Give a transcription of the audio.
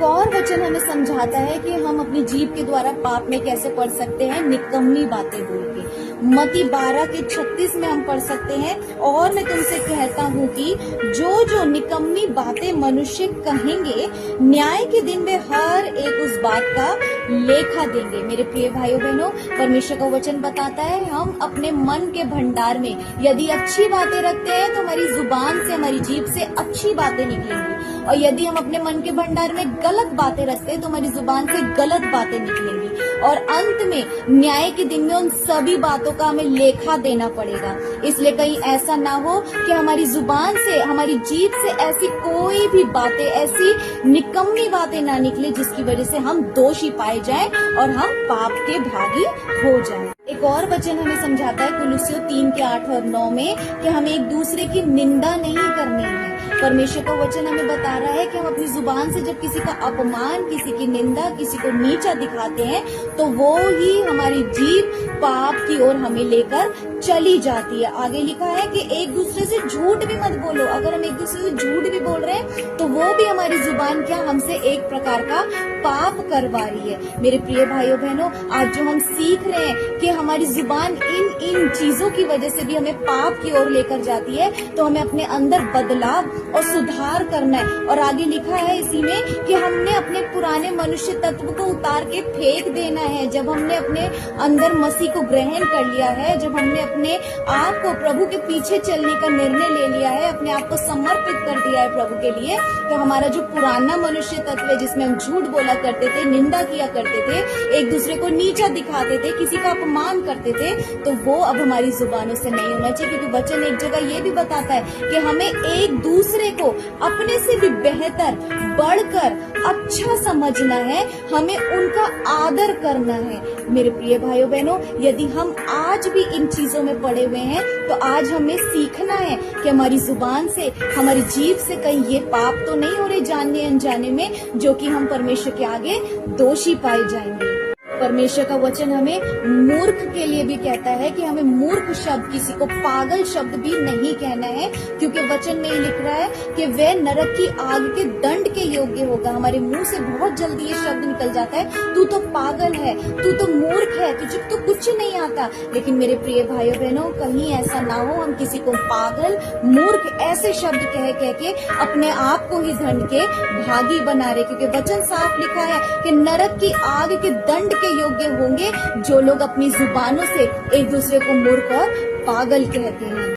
और वचन हमें समझाता है कि हम अपनी जीभ के द्वारा पाप में कैसे पढ़ सकते हैं, निकम्मी बातें बोल के। मत्ती 12:36 में हम पढ़ सकते हैं, और मैं तुमसे कहता हूँ कि जो जो निकम्मी बातें मनुष्य कहेंगे, न्याय के दिन में हर एक उस बात का लेखा देंगे। मेरे प्रिय भाइयों बहनों, परमेश्वर का वचन बताता है हम अपने मन के भंडार में यदि अच्छी बातें रखते हैं तो हमारी जुबान से, हमारी जीभ से अच्छी बातें निकलेंगी, और यदि हम अपने मन के भंडार में गलत बातें रखते हैं तो हमारी जुबान से गलत बातें निकलेंगी, और अंत में न्याय के दिन में उन सभी बातों का हमें लेखा देना पड़ेगा। इसलिए कहीं ऐसा ना हो कि हमारी जुबान से, हमारी जीभ से ऐसी कोई भी बातें, ऐसी निकम्मी बातें ना निकले जिसकी वजह से हम दोषी पाए जाएं और हम पाप के भागी हो जाएं। एक और वचन हमें समझाता है कुलुस्सियों 3:8 और 9 में कि हमें एक दूसरे की निंदा नहीं करनी है। परमेश्वर का वचन हमें बता रहा है कि हम अपनी जुबान से जब किसी का अपमान, किसी की निंदा, किसी को नीचा दिखाते हैं तो वो ही हमारी जीभ पाप की ओर हमें लेकर चली जाती है। आगे लिखा है कि एक दूसरे से झूठ भी मत बोलो। अगर हम एक दूसरे से झूठ भी बोल रहे हैं तो वो भी हमारी जुबान क्या हमसे एक प्रकार का पाप करवा रही है। मेरे प्रिय भाइयों बहनों, आज जो हम सीख रहे हैं कि हमारी जुबान इन चीजों की वजह से भी हमें पाप की ओर लेकर जाती है, तो हमें अपने अंदर बदलाव और सुधार करना है। और आगे लिखा है इसी में कि हमने अपने पुराने मनुष्य तत्व को उतार के फेंक देना है। जब हमने अपने अंदर मसीह को ग्रहण कर लिया है, जब हमने अपने आप को प्रभु के पीछे चलने का निर्णय ले लिया है, अपने आप को समर्पित कर दिया है प्रभु के लिए, तो हमारा जो पुराना मनुष्य तत्व है जिसमें हम झूठ बोला करते थे, निंदा किया करते थे, एक दूसरे को नीचा दिखाते थे, किसी का अपमान करते थे, तो वो अब हमारी जुबानों से नहीं होना चाहिए। क्योंकि वचन एक जगह ये भी बताता है कि हमें एक दूसरे को अपने से भी बेहतर, बढ़कर अच्छा समझना है, हमें उनका आदर करना है। मेरे प्रिय भाइयों बहनों, यदि हम आज भी इन चीजों में पड़े हुए हैं तो आज हमें सीखना है कि हमारी जुबान से, हमारी जीभ से कहीं ये पाप तो नहीं हो रहे जानने अनजाने में, जो कि हम परमेश्वर के आगे दोषी पाए जाएंगे। परमेश्वर का वचन हमें मूर्ख के लिए भी कहता है कि हमें मूर्ख शब्द, किसी को पागल शब्द भी नहीं कहना है, क्योंकि वचन में ही लिख रहा है कि वह नरक की आग के दंड के योग्य होगा। हमारे मुंह से बहुत जल्दी ये शब्द निकल जाता है, तू तो पागल है, तू तो मूर्ख है, तुझे तो कुछ नहीं आता। लेकिन मेरे प्रिय भाइयों बहनों, कहीं ऐसा ना हो हम किसी को पागल, मूर्ख ऐसे शब्द कह के अपने आप को ही दंड के भागी बना रहे, क्योंकि वचन साफ लिखा है कि नरक की आग के दंड के योग्य होंगे जो लोग अपनी जुबानों से एक दूसरे को मूर्ख और पागल कहते हैं।